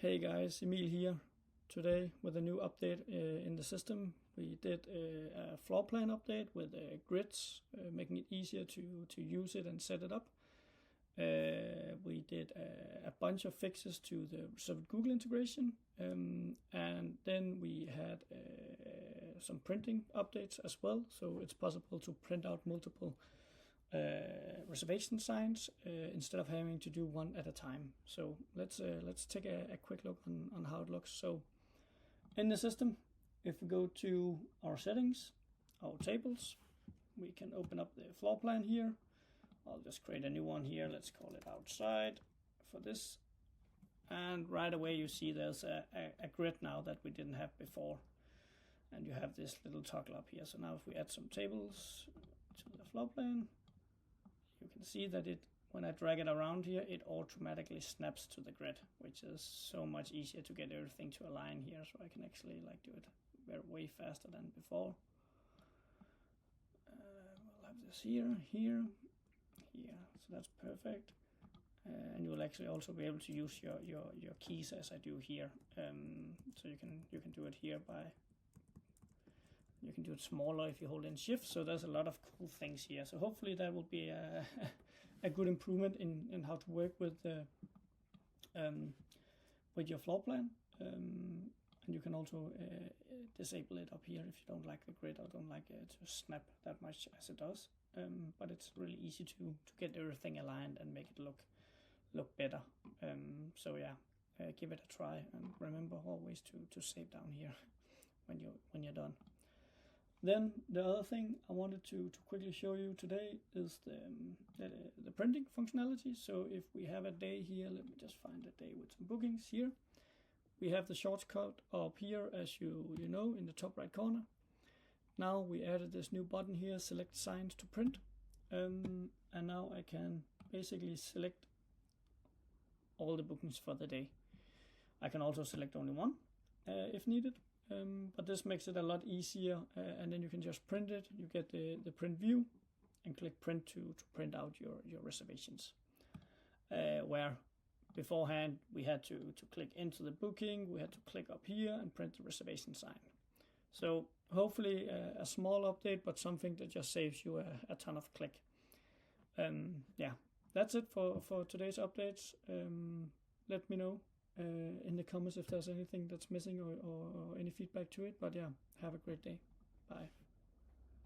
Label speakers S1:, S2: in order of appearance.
S1: Hey guys, Emil here. Today with a new update in the system. We did a floor plan update with grids, making it easier to use it and set it up. We did a bunch of fixes to the Resos Google integration, and then we had some printing updates as well. So it's possible to print out multiple reservation signs instead of having to do one at a time. So let's take a quick look on how it looks. So in the system, if we go to our settings, our tables, we can open up the floor plan here. I'll just create a new one here. Let's call it outside for this. And right away you see there's a grid now that we didn't have before. And you have this little toggle up here. So now if we add some tables to the floor plan, you can see that when I drag it around here, it automatically snaps to the grid, which is so much easier to get everything to align here. So I can actually do it way faster than before. We'll have this here. So that's perfect. And you will actually also be able to use your keys as I do here. So you can do it here by. You can do it smaller if you hold in shift. So there's a lot of cool things here. So hopefully that will be a good improvement in how to work with your floor plan. And you can also disable it up here if you don't like the grid or don't like it to snap that much as it does. But it's really easy to get everything aligned and make it look better. So yeah, give it a try and remember always to save down here when you're done. Then the other thing I wanted to quickly show you today is the printing functionality. So if we have a day here, let me just find a day with some bookings here. We have the shortcut up here, as you know, in the top right corner. Now we added this new button here, select signs to print. And now I can basically select all the bookings for the day. I can also select only one if needed. But this makes it a lot easier, and then you can just print it. You get the print view and click print to print out your reservations. Where beforehand we had to click into the booking, we had to click up here and print the reservation sign. So hopefully a small update, but something that just saves you a ton of click. Yeah, that's it for today's updates. Let me know in the comments if there's anything that's missing or any feedback to it. But yeah, have a great day. Bye.